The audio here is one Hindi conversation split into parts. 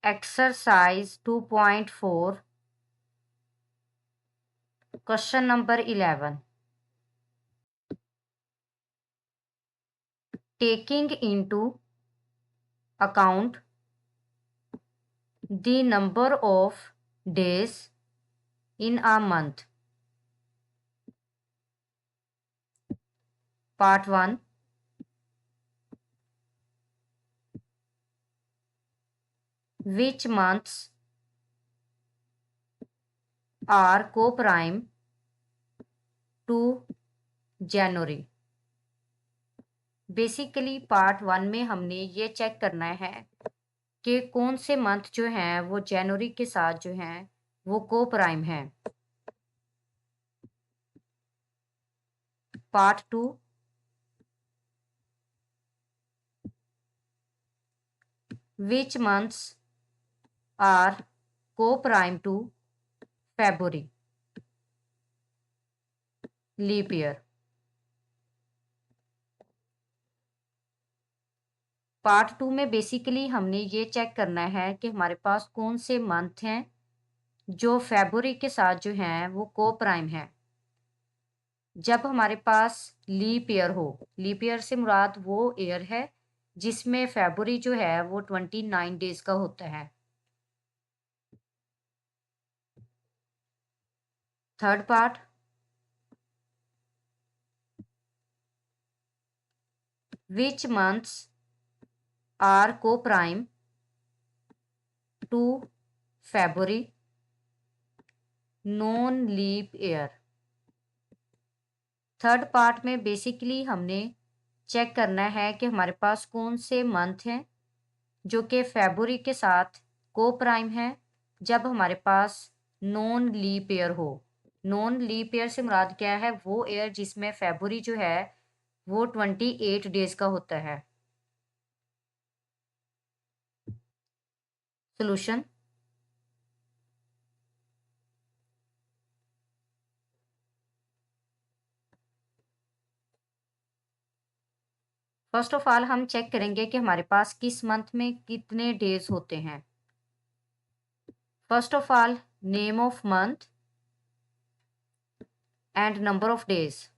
Exercise 2.4, question number 11. Taking into account the number of days in a month. Part 1. Which months are co-prime to January? Basically part 1 में हमने ये चेक करना है कि कौन से मंथ जो हैं वो जनवरी के साथ जो हैं वो को प्राइम है। Part 2, which months are coprime to February, leap year. Part 2 में बेसिकली हमने ये चेक करना है कि हमारे पास कौन से मंथ हैं जो February के साथ जो हैं वो को प्राइम है। जब हमारे पास लीप ईयर हो, लीप ईयर से मुराद वो ईयर है जिसमें February जो है वो 29 डेज का होता है। Third part, which months are coprime to February, non leap year. Third part में बेसिकली हमने चेक करना है कि हमारे पास कौन से मंथ हैं जो कि February के साथ को प्राइम है जब हमारे पास नॉन लीप ईयर हो। नॉन लीप ईयर से मुराद क्या है? वो ईयर जिसमें February जो है वो 28 डेज का होता है। सोल्यूशन, फर्स्ट ऑफ ऑल हम चेक करेंगे कि हमारे पास किस मंथ में कितने डेज होते हैं। First of all, name of month and number of days.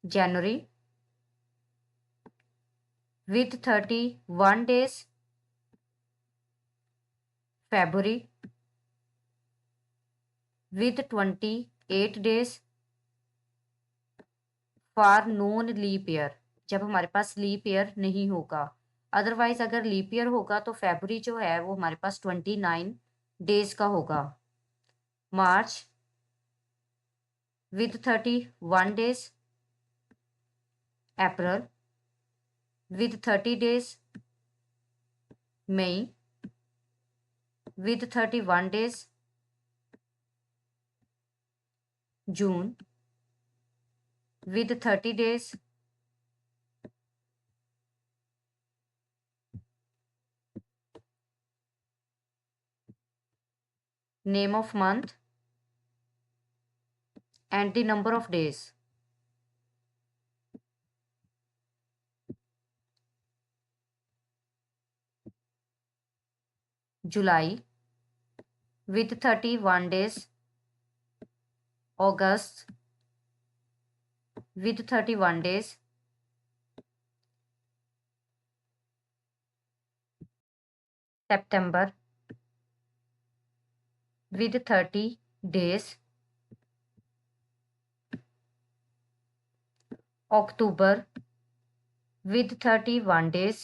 January with 31 days, February with 28 days for non leap year, जब हमारे पास लीप ईयर नहीं होगा। अदरवाइज अगर लीप ईयर होगा तो February जो है वो हमारे पास 29 डेज का होगा। March with 31 days, April with 30 days, May with 31 days, June with 30 days, name of month and the number of days। July with 31 days, August with 31 days, September with 30 days, October with 31 days,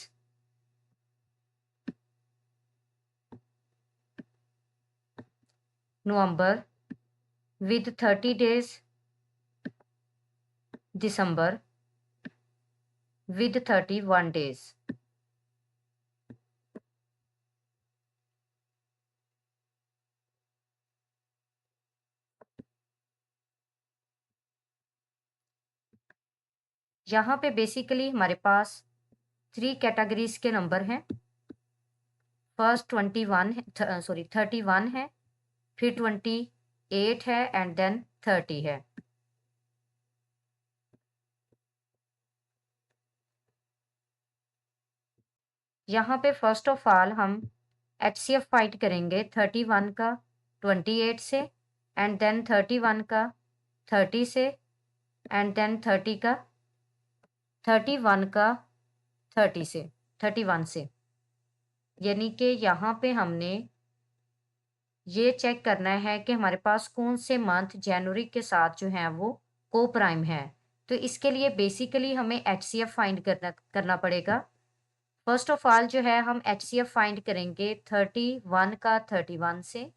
November with 30 days, December with 31 days। यहाँ पे बेसिकली हमारे पास 3 कैटेगरीज के नंबर हैं। फर्स्ट 31 है, फिर 28 है एंड देन 30 है। यहाँ पे फर्स्ट ऑफ ऑल हम HCF फाइंड करेंगे 31 का 28 से, एंड देन 31 का 30 से, एंड देन 31 का 31 से। यानी कि यहाँ पे हमने ये चेक करना है कि हमारे पास कौन से मंथ जनवरी के साथ जो है वो को प्राइम है। तो इसके लिए बेसिकली हमें HCF फाइंड करना पड़ेगा। फर्स्ट ऑफ ऑल जो है हम HCF फाइंड करेंगे 31 का 31 से,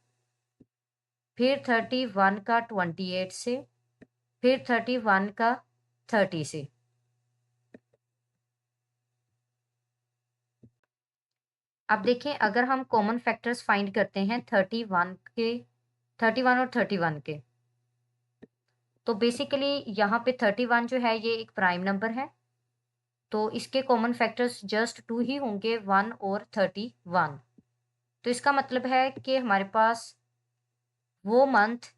फिर 31 का 28 से, फिर 31 का 30 से। अब देखें, अगर हम कॉमन फैक्टर्स फाइंड करते हैं 31 और 31 के, तो बेसिकली यहाँ पे 31 जो है ये एक प्राइम नंबर है, तो इसके कॉमन फैक्टर्स जस्ट 2 ही होंगे, 1 और 31। तो इसका मतलब है कि हमारे पास वो मंथ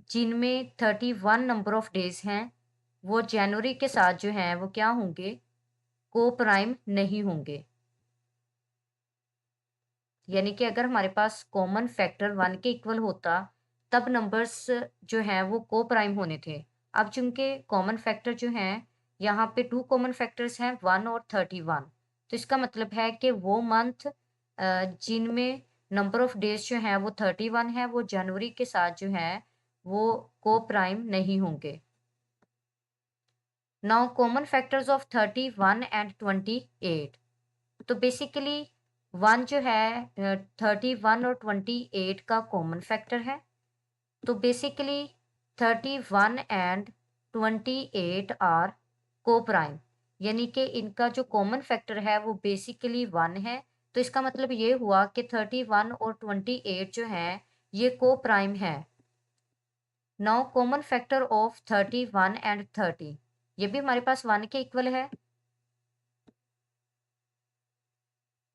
जिनमें 31 नंबर ऑफ डेज हैं वो जनवरी के साथ जो हैं वो क्या होंगे, को प्राइम नहीं होंगे। यानी कि अगर हमारे पास कॉमन फैक्टर 1 के इक्वल होता तब नंबर्स जो हैं वो को प्राइम होने थे। अब चूंकि कॉमन फैक्टर जो हैं, यहाँ पे 2 कॉमन फैक्टर्स हैं 1 और 31, तो इसका मतलब है कि वो मंथ जिनमें नंबर ऑफ डेज जो हैं वो 31 है वो जनवरी के साथ जो है वो को प्राइम नहीं होंगे। Now common factors of 31 and 28, तो बेसिकली 1 जो है 31 और 28 का कॉमन फैक्टर है, तो बेसिकली 31 एंड 28 आर को प्राइम, यानी कि इनका जो कॉमन फैक्टर है वो बेसिकली 1 है। तो इसका मतलब ये हुआ कि 31 और 28 जो है ये को प्राइम है। Now common factor of 31 and 30, ये भी हमारे पास 1 के इक्वल है।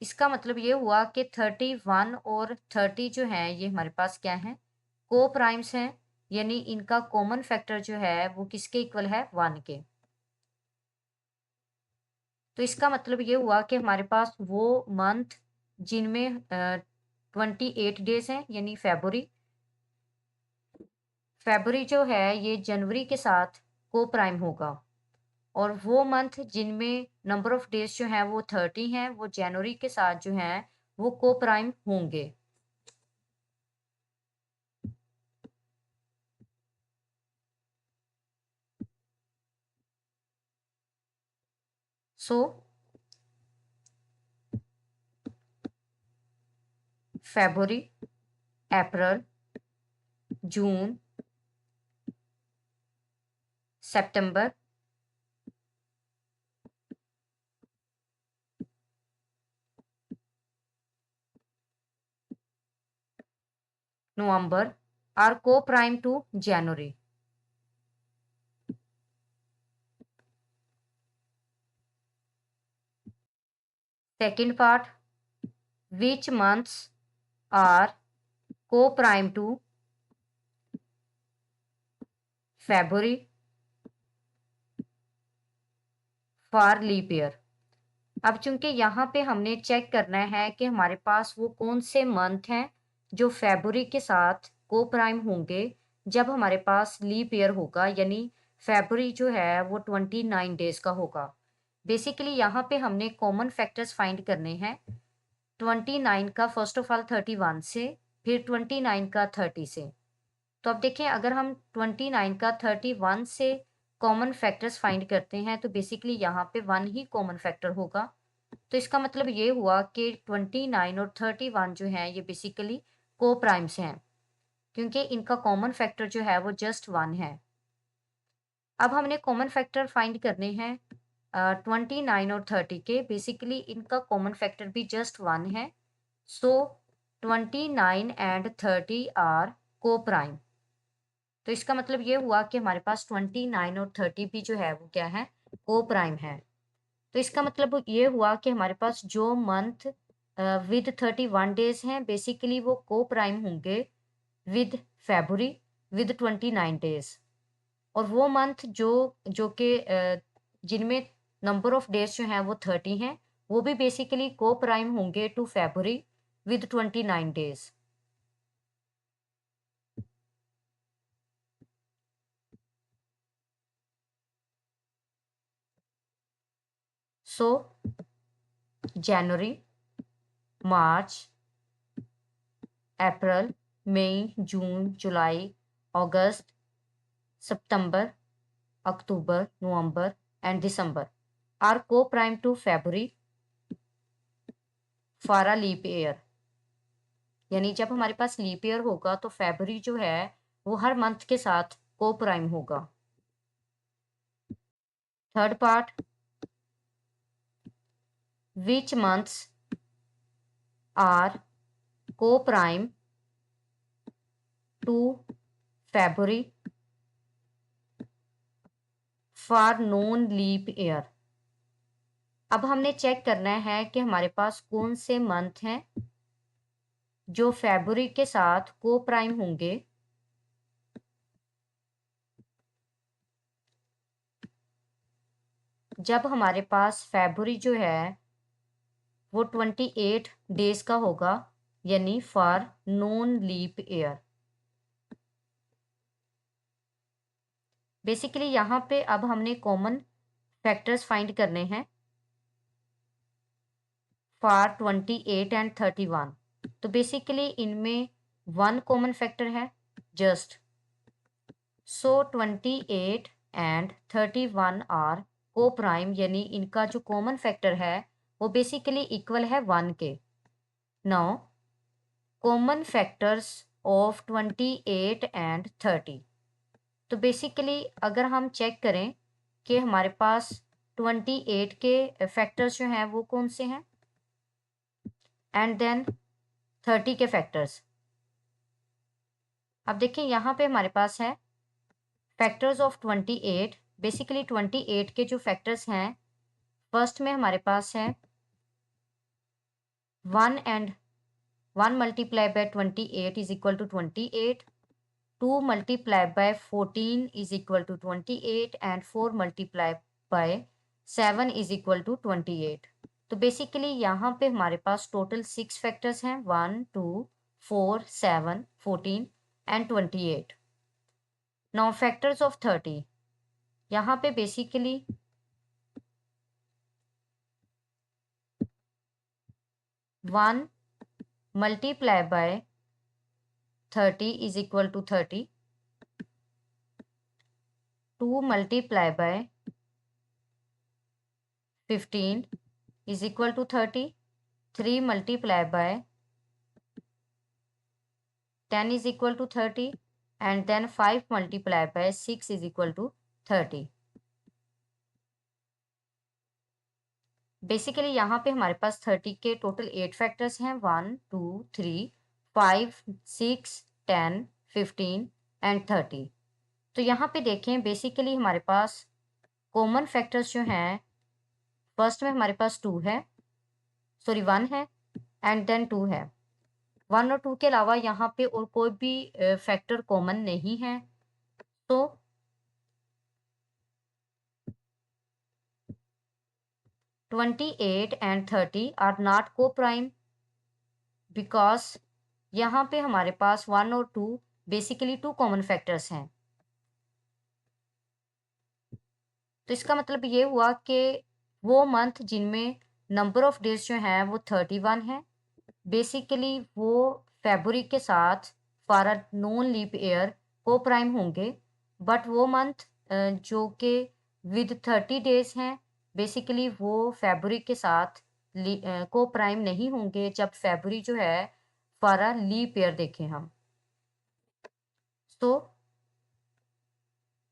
इसका मतलब ये हुआ कि 31 और 30 जो है ये हमारे पास क्या है, को प्राइम्स हैं, यानी इनका कॉमन फैक्टर जो है वो किसके इक्वल है, 1 के। तो इसका मतलब ये हुआ कि हमारे पास वो मंथ जिनमें 28 डेज हैं, यानी फेब्रुअरी जो है ये जनवरी के साथ को प्राइम होगा, और वो मंथ जिनमें नंबर ऑफ डेज जो हैं वो 30 हैं वो जनवरी के साथ जो हैं वो को प्राइम होंगे। So February, April, June, September, November are coprime to January. Second part, which months are co-prime to February for leap year। अब चूंकि यहाँ पे हमने चेक करना है कि हमारे पास वो कौन से मंथ हैं जो फेब्रुअरी के साथ को प्राइम होंगे जब हमारे पास लीप ईयर होगा, यानी फेब्रुअरी जो है वो 29 डेज का होगा। बेसिकली यहाँ पे हमने कॉमन फैक्टर्स फाइंड करने हैं 29 का फर्स्ट ऑफ ऑल 31 से, फिर 29 का 30 से। तो अब देखें, अगर हम 29 का 31 से कॉमन फैक्टर्स फाइंड करते हैं तो बेसिकली यहाँ पे 1 ही कॉमन फैक्टर होगा। तो इसका मतलब ये हुआ कि 29 और 31 जो है ये बेसिकली को प्राइम्स हैं, क्योंकि इनका कॉमन फैक्टर जो है वो जस्ट 1 है। अब हमने कॉमन फैक्टर फाइंड करने हैं 29 और 30 के, बेसिकली इनका कॉमन फैक्टर भी जस्ट 1 है। सो 29 एंड 30 आर को प्राइम। तो इसका मतलब ये हुआ कि हमारे पास 29 और 30 भी जो है वो क्या है, को प्राइम है। तो इसका मतलब ये हुआ कि हमारे पास जो मंथ विद 31 डेज हैं बेसिकली वो को प्राइम होंगे विद फेब्रुअरी विद 29 डेज, और वो मंथ जो जो कि जिनमें नंबर ऑफ डेज जो हैं वो 30 हैं वो भी बेसिकली को प्राइम होंगे to February with 29 days. So January, March, April, May, June, July, August, September, October, November and December are coprime to February for a leap year. यानी जब हमारे पास लीप ईयर होगा तो फेब्रुअरी जो है वो हर मंथ के साथ को प्राइम होगा। Third part, which months are coprime to February for non leap year. अब हमने चेक करना है कि हमारे पास कौन से मंथ हैं जो फेब्रुअरी के साथ को प्राइम होंगे जब हमारे पास फेब्रुअरी जो है वो 28 डेज का होगा, यानी for non leap year. Basically यहाँ पे अब हमने कॉमन फैक्टर्स फाइंड करने हैं फॉर 28 एंड 31। तो बेसिकली इनमें वन कॉमन फैक्टर है जस्ट। सो 28 एंड 31 आर को प्राइम, यानी इनका जो कॉमन फैक्टर है वो बेसिकली इक्वल है 1 के। Now common factors of 28 and 30। तो बेसिकली अगर हम चेक करें कि हमारे पास 28 के फैक्टर्स जो हैं वो कौन से हैं एंड देन 30 के फैक्टर्स। अब देखिए यहाँ पे हमारे पास है फैक्टर्स ऑफ 28। बेसिकली 28 के जो फैक्टर्स हैं, फर्स्ट में हमारे पास है 1 and 1 multiply by 28 is equal to 28, 2 multiply by 14 is equal to 28 and 4 multiply by 7 is equal to 28। तो बेसिकली यहाँ पे हमारे पास टोटल 6 फैक्टर्स हैं, 1 2 4 7 14 एंड 28। नाउ फैक्टर्स ऑफ 30, यहाँ पे basically 1 multiply by 30 is equal to 30, 2 multiply by 15 is equal to 30, 3 multiply by 10 is equal to 30 and then 5 multiply by 6 is equal to 30। Basically यहाँ पे हमारे पास 30 के टोटल 8 फैक्टर्स हैं, 1 2 3 5 6 10 15 एंड 30। तो यहाँ पे देखें बेसिकली हमारे पास कॉमन फैक्टर्स जो हैं, फर्स्ट में हमारे पास 2 है, सॉरी 1 है एंड देन 2 है। 1 और 2 के अलावा यहाँ पे और कोई भी फैक्टर कॉमन नहीं है। तो तो 28 एंड 30 आर नॉट को प्राइम बिकॉज यहाँ पे हमारे पास 1 और 2 बेसिकली 2 कॉमन फैक्टर्स हैं। तो इसका मतलब ये हुआ कि वो मंथ जिनमें नंबर ऑफ डेज जो हैं वो 31 है, बेसिकली वो फेब्रुअरी के साथ for a non leap year coprime होंगे। बट वो मंथ जो कि विद 30 डेज हैं, बेसिकली वो फेब्रुअरी के साथ को प्राइम नहीं होंगे जब फेब्रुअरी जो है फॉर अ लीप ईयर देखें हम। तो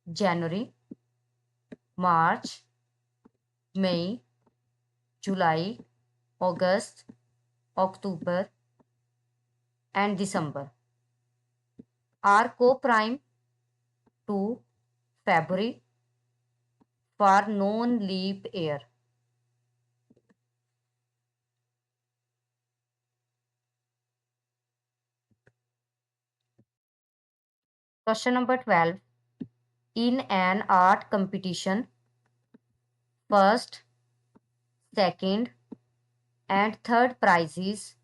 January, March, May, July, August, October and December are coprime to February for non leap year. Question number 12. In an art competition, first, second, and third prizes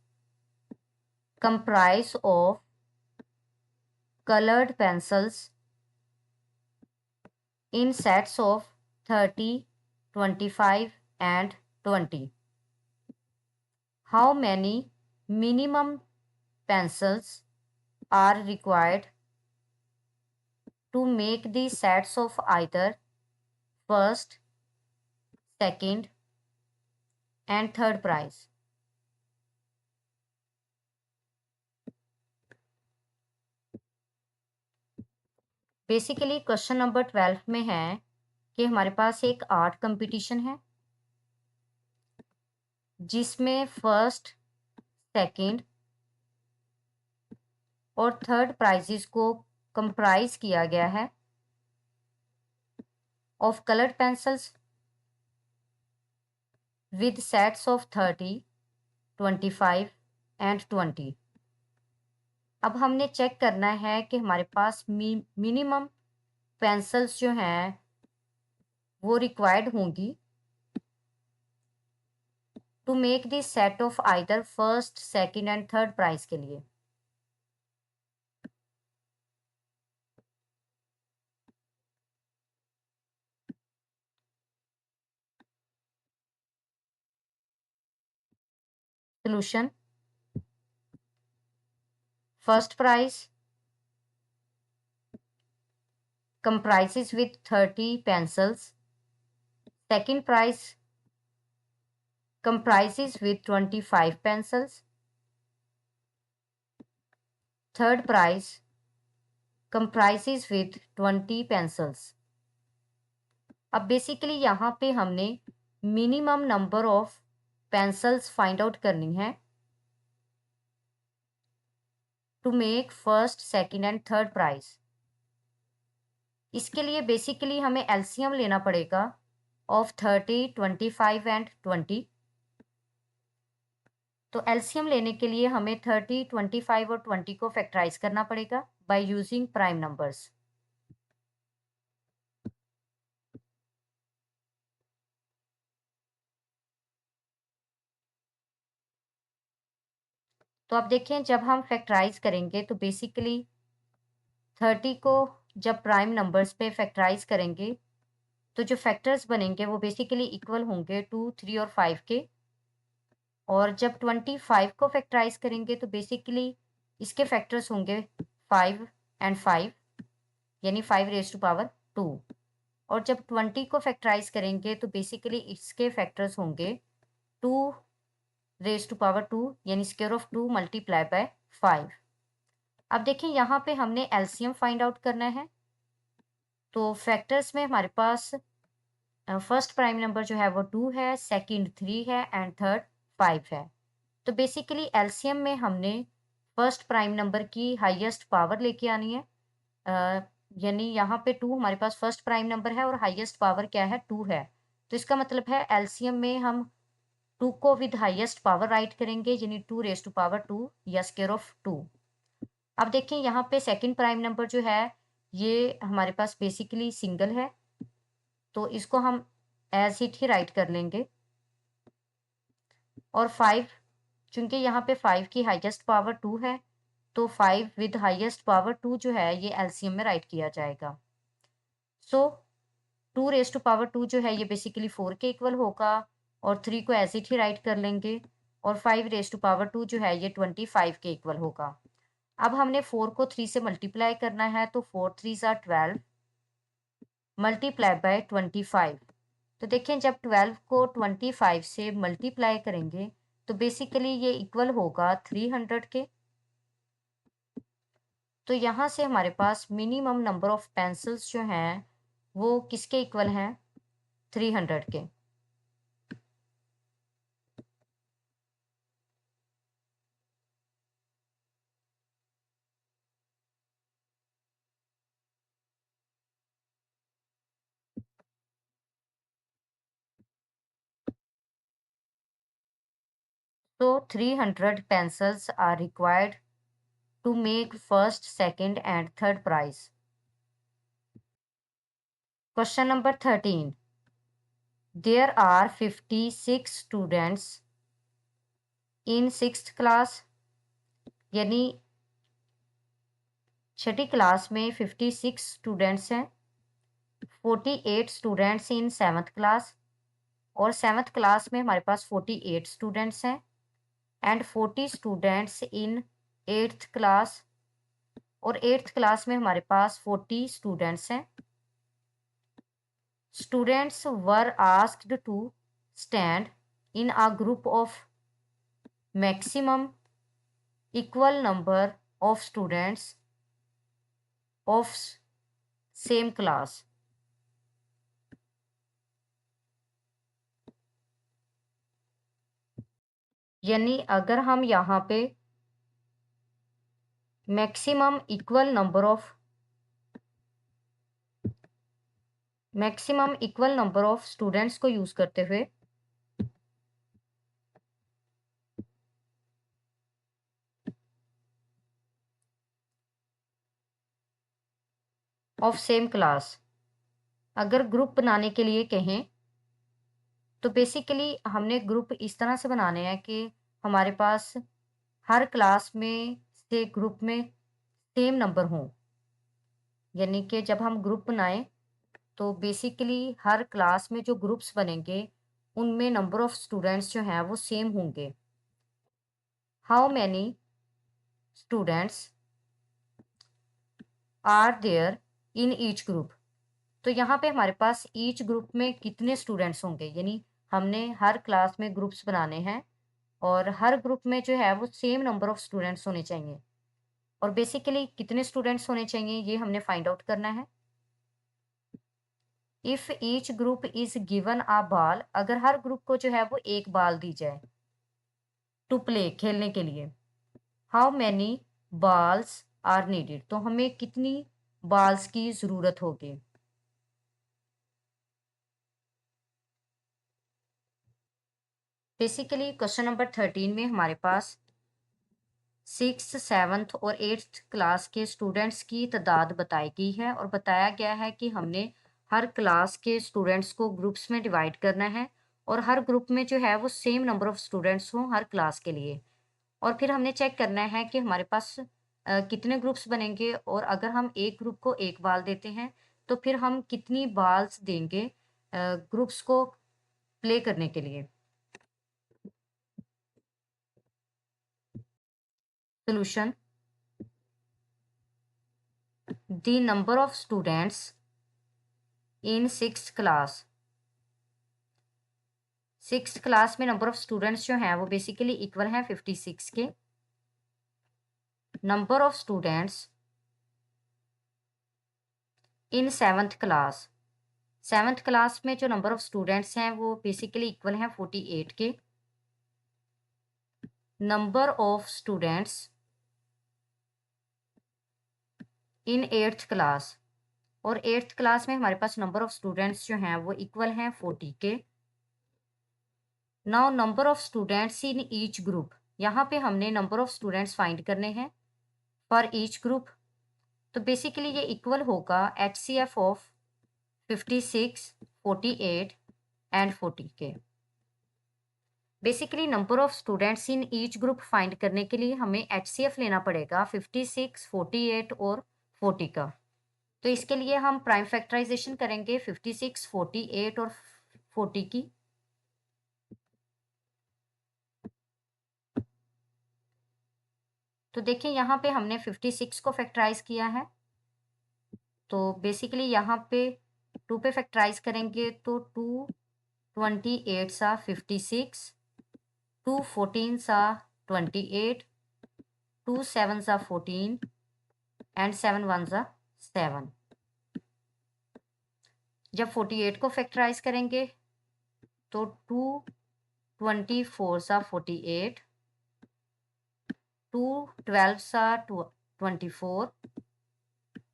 comprise of colored pencils in sets of 30, 25 and 20. How many minimum pencils are required to make the sets of either first, second and third prize? Basically question number 12 में है कि हमारे पास एक आर्ट कंपटीशन है जिसमें फर्स्ट, सेकंड और थर्ड प्राइजेस को कंप्राइज किया गया है of coloured pencils with sets of 30, 25 and 20। अब हमने चेक करना है कि हमारे पास मिनिमम पेंसिल्स जो हैं वो रिक्वायर्ड होंगी to make this set of either first, second and third prize के लिए। Solution: first prize comprises with 30 pencils. Second prize comprises with 25 pencils. Third prize comprises with 20 pencils. अब बेसिकली यहाँ पे हमने minimum number of pencils find out करनी है to make first, second and third prize. इसके लिए बेसिकली हमें एलसीएम लेना पड़ेगा ऑफ 30, 25 एंड 20। तो एलसीएम लेने के लिए हमें 30, 25 और 20 को फैक्टराइज करना पड़ेगा बाय यूजिंग प्राइम नंबर्स। तो अब देखें, जब हम फैक्टराइज करेंगे तो बेसिकली 30 को जब प्राइम नंबर्स पे फैक्टराइज करेंगे तो जो फैक्टर्स बनेंगे वो बेसिकली इक्वल होंगे 2, 3 और 5 के। और जब 25 को फैक्टराइज करेंगे तो बेसिकली इसके फैक्टर्स होंगे 5 एंड 5, यानी 5 रेज टू पावर 2। और जब 20 को फैक्टराइज करेंगे तो बेसिकली इसके फैक्टर्स होंगे 2 रेज टू पावर 2, यानी स्क्वायर ऑफ 2 मल्टीप्लाई बाय 5। अब देखिए यहाँ पे हमने एलसीएम फाइंड आउट करना है। तो फैक्टर्स में हमारे पास फर्स्ट प्राइम नंबर जो है वो 2 है, सेकंड 3 है एंड थर्ड 5 है। तो बेसिकली एलसीएम में हमने फर्स्ट प्राइम नंबर की हाईएस्ट पावर लेके आनी है, यानी यहाँ पे 2 हमारे पास फर्स्ट प्राइम नंबर है और हाईएस्ट पावर क्या है, 2 है। तो इसका मतलब है एलसीएम में हम 2 को विद हाईएस्ट पावर राइट करेंगे, यानी 2 रेज टू पावर 2 या स्क्वायर ऑफ 2। अब देखें यहाँ पे सेकंड प्राइम नंबर जो है ये हमारे पास बेसिकली सिंगल है, तो इसको हम एज इट ही राइट कर लेंगे। और 5, चूंकि यहाँ पे 5 की हाईएस्ट पावर 2 है तो 5 विद हाईएस्ट पावर 2 जो है ये एलसीएम में राइट किया जाएगा। सो 2 रेज टू पावर 2 जो है ये बेसिकली 4 के इक्वल होगा और 3 को एज इट ही राइट कर लेंगे और 5 रेज टू पावर 2 जो है ये 25 के इक्वल होगा। अब हमने 4 को 3 से मल्टीप्लाई करना है, तो 4 3 आर 12 मल्टीप्लाई बाय 25। तो देखें जब 12 को 25 से मल्टीप्लाई करेंगे तो बेसिकली ये इक्वल होगा 300 के। तो यहाँ से हमारे पास मिनिमम नंबर ऑफ पेंसिल्स जो हैं वो किसके इक्वल हैं, 300 के। तो 300 pencils are required to make first, second and third prize. Question number 13. There are 56 students in 6th class, यानी छठी क्लास में 56 स्टूडेंट्स हैं, 48 स्टूडेंट्स इन 7th क्लास, और 7th क्लास में हमारे पास 48 स्टूडेंट्स हैं, and 40 students in 8th class, और 8th क्लास में हमारे पास 40 स्टूडेंट्स हैं। Students were asked to stand in a group of maximum equal number of students of same class. यानी अगर हम यहाँ पे maximum equal number of students को यूज करते हुए ऑफ सेम क्लास अगर ग्रुप बनाने के लिए कहें, तो बेसिकली हमने ग्रुप इस तरह से बनाने हैं कि हमारे पास हर क्लास में से ग्रुप में सेम नंबर हों। यानी कि जब हम ग्रुप बनाएं तो बेसिकली हर क्लास में जो ग्रुप्स बनेंगे उनमें नंबर ऑफ स्टूडेंट्स जो हैं वो सेम होंगे। How many students are there in each group. तो यहाँ पे हमारे पास ईच ग्रुप में कितने स्टूडेंट्स होंगे, यानी हमने हर क्लास में ग्रुप्स बनाने हैं और हर ग्रुप में जो है वो सेम नंबर ऑफ स्टूडेंट्स होने चाहिए, और बेसिकली कितने स्टूडेंट्स होने चाहिए ये हमने फाइंड आउट करना है। If each group is given a ball, अगर हर ग्रुप को जो है वो एक बॉल दी जाए टू प्ले, खेलने के लिए। How many balls are needed, तो हमें कितनी बॉल्स की जरूरत होगी। बेसिकली क्वेश्चन नंबर 13 में हमारे पास 6th 7th और 8th क्लास के स्टूडेंट्स की तादाद बताई गई है और बताया गया है कि हमने हर क्लास के स्टूडेंट्स को ग्रुप्स में डिवाइड करना है और हर ग्रुप में जो है वो सेम नंबर ऑफ स्टूडेंट्स हों हर क्लास के लिए। और फिर हमने चेक करना है कि हमारे पास कितने ग्रुप्स बनेंगे, और अगर हम एक ग्रुप को एक बाल देते हैं तो फिर हम कितनी बाल्स देंगे ग्रुप्स को प्ले करने के लिए। Solution, the number of students in 6th class, 6th class में नंबर ऑफ स्टूडेंट्स जो हैं वो बेसिकली इक्वल हैं 56 के। Number of students in 7th class, 7th class में जो नंबर ऑफ स्टूडेंट्स हैं वो बेसिकली इक्वल हैं 48 के। Number of students in 8th class, और 8th क्लास में हमारे पास नंबर ऑफ स्टूडेंट्स जो हैं वो इक्वल हैं 40 के। Now number of students in each group, यहाँ पे हमने नंबर ऑफ स्टूडेंट्स फाइंड करने हैं फॉर ईच ग्रुप। तो बेसिकली ये इक्वल होगा HCF ऑफ 56, 48 एंड 40 के। Basically number of students in each group find करने के लिए हमें HCF लेना पड़ेगा 56, 48 और 40 का। तो इसके लिए हम प्राइम फैक्टराइजेशन करेंगे 56, 48 और 40 की। तो देखिए यहाँ पे हमने 56 को फैक्टराइज किया है, तो बेसिकली यहाँ पे 2 पे फैक्टराइज करेंगे तो 2 28 सा 56, 2 14 सा 28, 2 7 सा 14 एंड 7 1 सा 7। जब 48 को फैक्टराइज करेंगे तो 2 24 सा 48, 2 12 सा 24,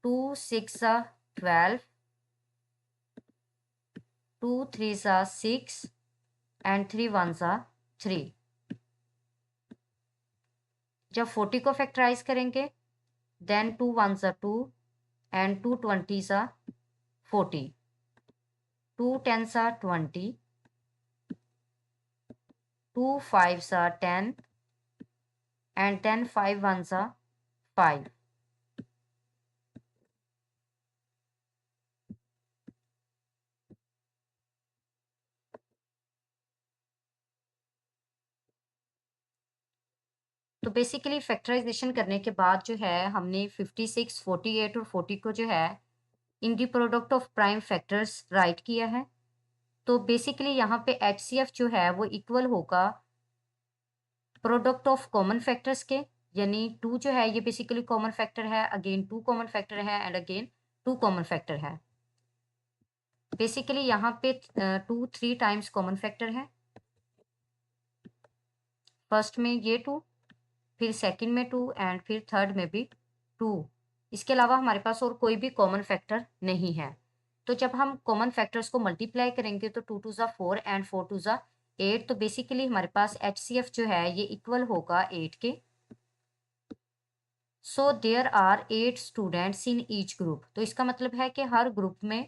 2 6 सा 12, 2 3 सा 6 एंड 3 1 सा 3। जब 40 को फैक्टराइज करेंगे देन 2 1 सा 2 एंड 2 20 सा 40, 2 10 सा 20, 2 5 सा 10 and then 5 ones are 5. तो बेसिकली फैक्टराइजेशन करने के बाद जो है हमने 56, 48 और 40 को जो है इनकी product of prime factors right किया है। तो बेसिकली यहाँ पे HCF जो है वो इक्वल होगा प्रोडक्ट ऑफ कॉमन फैक्टर्स के, यानी 2 जो है ये बेसिकली कॉमन फैक्टर है, अगेन 2 कॉमन फैक्टर है एंड अगेन 2 कॉमन फैक्टर है। बेसिकली यहाँ पे 2 3 टाइम्स कॉमन फैक्टर है, फर्स्ट में ये 2, फिर सेकंड में 2 एंड फिर थर्ड में भी 2। इसके अलावा हमारे पास और कोई भी कॉमन फैक्टर नहीं है। तो जब हम कॉमन फैक्टर्स को मल्टीप्लाई करेंगे तो 2 2 ज़ा 4 एंड 4 2 ज़ा 8। तो बेसिकली हमारे पास HCF जो है ये इक्वल होगा 8 के। So there are 8 students in each group. तो इसका मतलब है कि हर ग्रुप में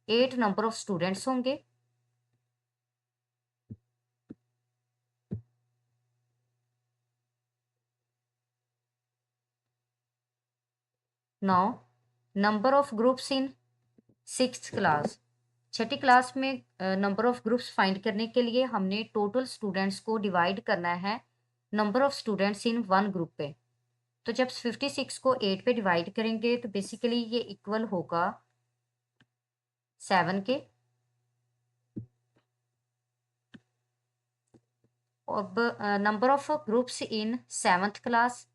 8 नंबर ऑफ स्टूडेंट्स होंगे। Now number of groups in 6th class. छठी क्लास में नंबर ऑफ ग्रुप्स फाइंड करने के लिए हमने टोटल स्टूडेंट्स को डिवाइड करना है number of students in one group पे। तो जब 56 को 8 पे डिवाइड करेंगे तो बेसिकली ये इक्वल होगा 7 के। अब number of groups in 7th class.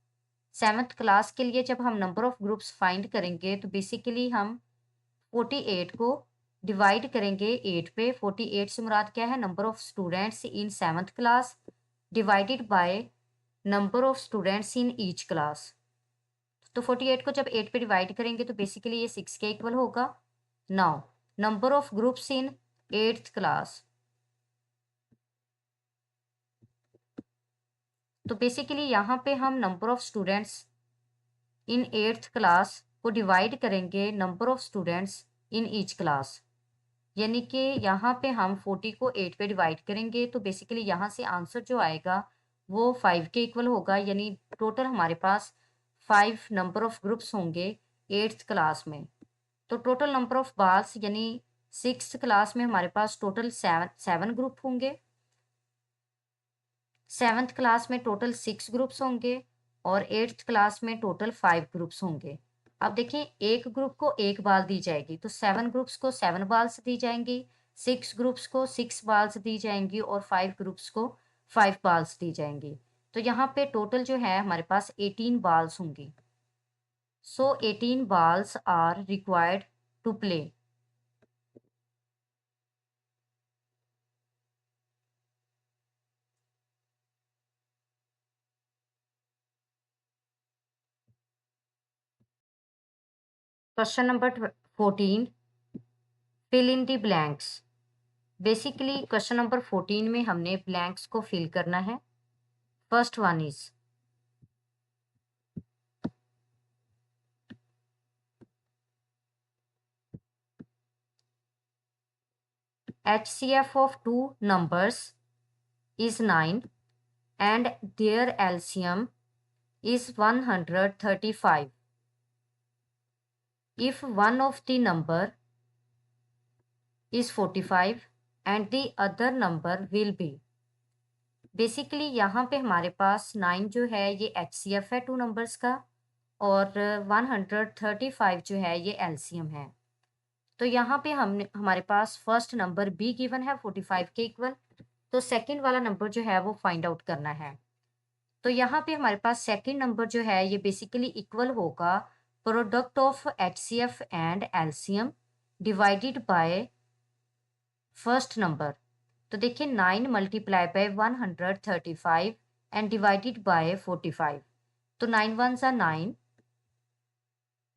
7th class के लिए जब हम नंबर ऑफ ग्रुप्स फाइंड करेंगे तो बेसिकली हम 48 को डिवाइड करेंगे 8 पे। 48 से मुराद क्या है, number of students in 7th class divided by number of students in each class. तो 48 को जब 8 पे डिवाइड करेंगे तो बेसिकली ये 6 के इक्वल होगा। Now number of groups in 8th class. तो बेसिकली यहाँ पे हम number of students in 8th class को डिवाइड करेंगे number of students in each class, यानी कि यहाँ पे हम 40 को 8 पे डिवाइड करेंगे तो बेसिकली यहाँ से आंसर जो आएगा वो 5 के इक्वल होगा। यानी टोटल हमारे पास 5 नंबर ऑफ ग्रुप्स होंगे 8th क्लास में। तो टोटल नंबर ऑफ बाल्स यानी 6th क्लास में हमारे पास टोटल 7 ग्रुप होंगे। 7th क्लास में टोटल 6 ग्रुप्स होंगे और 8th क्लास में टोटल 5 ग्रुप्स होंगे। अब देखें, एक ग्रुप को एक बाल दी जाएगी तो 7 ग्रुप्स को 7 बाल्स दी जाएंगी, 6 ग्रुप्स को 6 बाल्स दी जाएंगी और 5 ग्रुप्स को 5 बाल्स दी जाएंगी। तो यहाँ पे टोटल जो है हमारे पास 18 बाल्स होंगी। So 18 balls are required to play. Question number 14, fill in the blanks. Basically question number 14 में हमने ब्लैंक्स को फिल करना है। First one is HCF of two numbers is 9 and their LCM is 135 if one of the number is 45 and the other number will be। Basically यहाँ पे हमारे पास 9 जो है ये HCF है टू नंबर्स का और 135 जो है ये LCM है। तो यहाँ पे हमने हमारे पास फर्स्ट नंबर बी गिवन है 45 के इक्वल। तो सेकंड वाला नंबर जो है वो फाइंड आउट करना है। तो यहाँ पे हमारे पास सेकंड नंबर जो है ये बेसिकली इक्वल होगा product of HCF and LCM divided by first number. तो देखिए 9 multiply by 135 and divided by 45। तो 9 1 सा 9,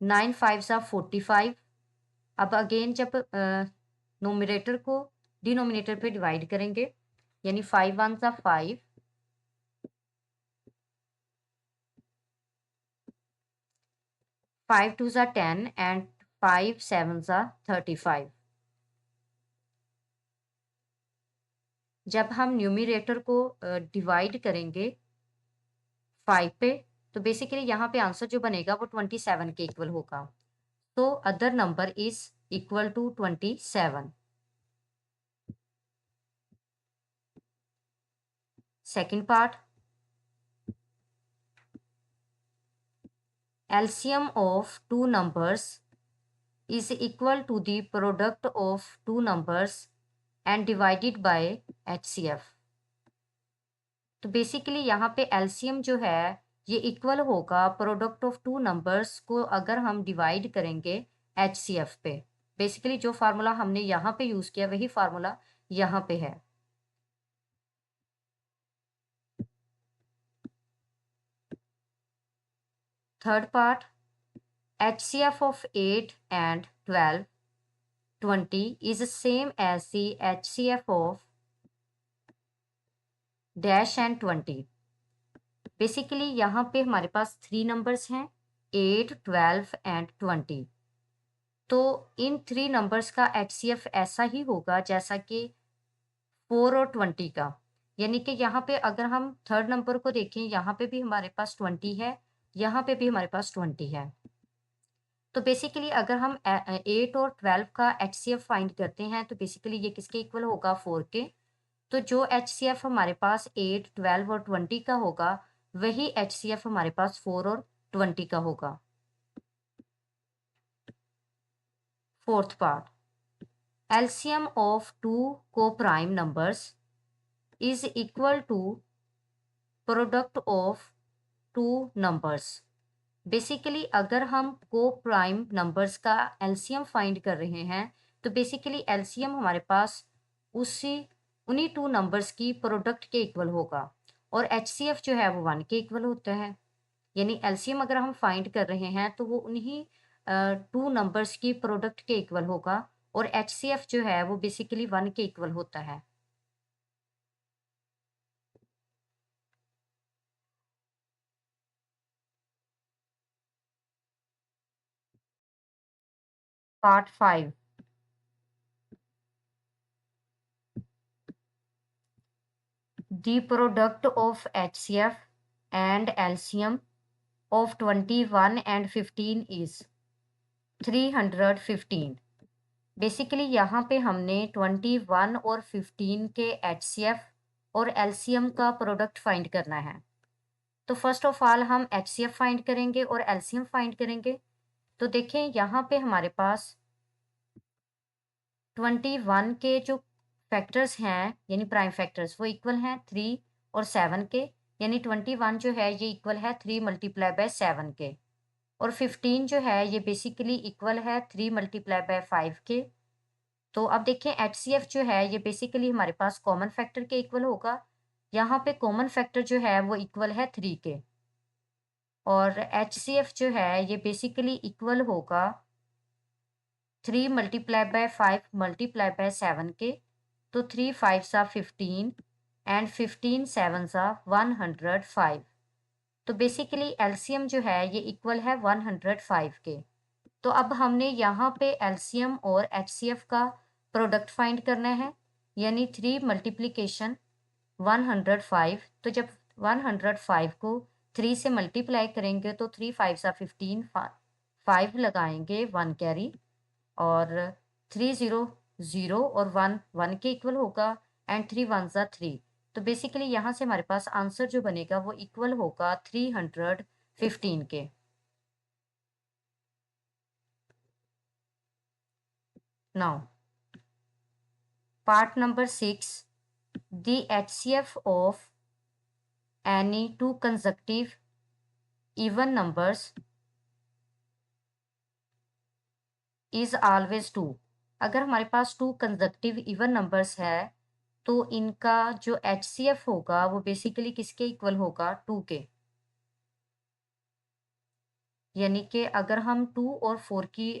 9 5 सा 45। अब अगेन जब नोमिनेटर को डिनोमिनेटर पे डिवाइड करेंगे यानी 5 1 सा 5, 5 2 सा 10 एंड 5 7 सा 35। जब हम न्यूमिनेटर को डिवाइड करेंगे 5 पे, तो बेसिकली यहाँ पे आंसर जो बनेगा वो 27 के इक्वल होगा। तो other number is equal to 27। Second part, LCM of two numbers is equal to the product of two numbers and divided by HCF। तो बेसिकली यहाँ पे LCM जो है ये इक्वल होगा प्रोडक्ट ऑफ टू नंबर्स को अगर हम डिवाइड करेंगे HCF पे। बेसिकली जो फार्मूला हमने यहाँ पे यूज किया वही फार्मूला यहाँ पे है। Third part, HCF of 8 and 12, 20 is same as the HCF of dash and 20। Basically यहाँ पे हमारे पास 3 नंबर्स हैं 8, 12 एंड 20। तो इन 3 नंबर्स का HCF ऐसा ही होगा जैसा कि 4 और 20 का। यानी कि यहाँ पे अगर हम थर्ड नंबर को देखें, यहाँ पे भी हमारे पास 20 है, यहाँ पे भी हमारे पास 20 है। तो बेसिकली अगर हम 8 और 12 का HCF फाइंड करते हैं तो बेसिकली ये किसके इक्वल होगा, 4 के। तो जो HCF हमारे पास 8, 12 और 20 का होगा वही HCF हमारे पास 4 और 20 का होगा। Fourth part, LCM of two co-prime numbers is equal to product of two numbers। Basically अगर हम को प्राइम नंबर्स का LCM फाइंड कर रहे हैं तो बेसिकली LCM हमारे पास उन्हीं 2 नंबर्स की प्रोडक्ट के इक्वल होगा और HCF जो है वो 1 के इक्वल होता है। यानी LCM अगर हम फाइंड कर रहे हैं तो वो उन्हीं 2 नंबर्स की प्रोडक्ट के इक्वल होगा और HCF जो है वो बेसिकली 1 के इक्वल होता है। Part 5, the product of HCF and LCM of 21 and 15 is 315। Basically यहाँ पे हमने 21 और 15 के HCF और LCM का प्रोडक्ट फाइंड करना है। तो फर्स्ट ऑफ ऑल हम HCF फाइंड करेंगे और LCM फाइंड करेंगे। तो देखें यहाँ पे हमारे पास 21 के जो फैक्टर्स हैं यानी प्राइम फैक्टर्स वो इक्वल हैं 3 और 7 के। यानी 21 जो है ये इक्वल है 3 मल्टीप्लाई बाय 7 के और 15 जो है ये बेसिकली इक्वल है 3 मल्टीप्लाई बाय 5 के। तो अब देखें HCF जो है ये बेसिकली हमारे पास कॉमन फैक्टर के इक्वल होगा। यहाँ पे कॉमन फैक्टर जो है वो इक्वल है 3 के और HCF जो है ये बेसिकली इक्वल होगा 3 मल्टीप्लाई बाय 5 मल्टीप्लाई बाय 7 के। तो 3 5 सा 15 एंड 15 7 सा 105। तो बेसिकली LCM जो है ये इक्वल है 105 के। तो अब हमने यहाँ पे LCM और HCF का प्रोडक्ट फाइंड करना है यानी 3 मल्टीप्लिकेशन 105। तो जब 105 को 3 से मल्टीप्लाई करेंगे तो 3 5 सा 15 5 लगाएंगे 1 कैरी और 3 0 0 और 1 1 के इक्वल होगा एंड 3 1 सा 3। तो बेसिकली यहाँ से हमारे पास आंसर जो बनेगा वो इक्वल होगा 315 के। Now part number 6, the HCF of any two consecutive even numbers is always 2। अगर हमारे पास 2 कंसेक्टिव इवन नंबर्स है तो इनका जो HCF होगा वो बेसिकली किसके इक्वल होगा, 2 के। यानी कि अगर हम 2 और 4 की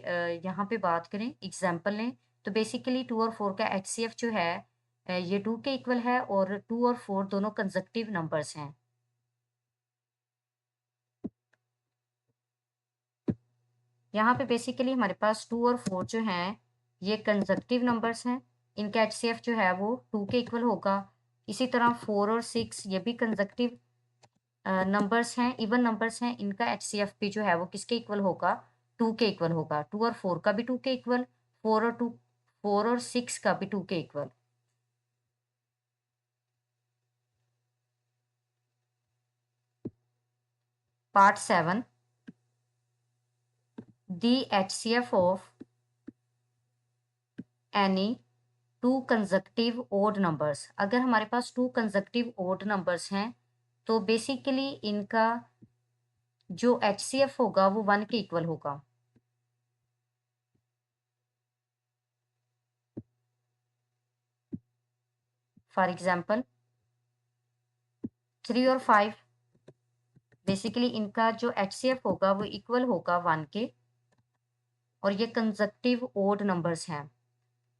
यहाँ पे बात करें, एग्जाम्पल लें, तो बेसिकली 2 और 4 का HCF जो है ये 2 के इक्वल है और 2 और 4 दोनों कंसेक्टिव नंबर्स हैं। यहाँ पे बेसिकली हमारे पास 2 और 4 जो हैं ये कंसेक्टिव नंबर्स हैं। इनका HCF जो है वो 2 के इक्वल होगा। इसी तरह 4 और 6 ये भी कंसेक्टिव नंबर्स हैं, इवन नंबर्स हैं, इनका HCF भी जो है वो किसके इक्वल होगा, 2 के इक्वल होगा। 2 और 4 का भी 2 के इक्वल, 4 और 6 का भी 2 के equal. Part 7, the HCF of any 2 consecutive odd numbers. अगर हमारे पास 2 कंसेक्टिव ओड नंबर्स हैं तो बेसिकली इनका जो HCF होगा वो 1 के इक्वल होगा। फॉर एग्जाम्पल 3 और 5, बेसिकली इनका जो HCF होगा वो इक्वल होगा 1 के, और ये कंसेक्टिव ओड नंबर्स हैं।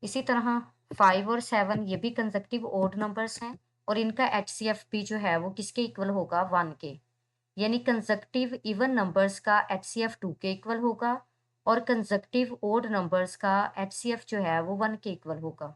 इसी तरह 5 और 7 ये भी कंसेक्टिव ओड नंबर्स हैं, और इनका HCF भी जो है वो किसके इक्वल होगा, 1 के। यानी कंसेक्टिव इवन नंबर्स का HCF 2 के इक्वल होगा, और कंसेक्टिव ओड नंबर्स का HCF जो है वो 1 के इक्वल होगा।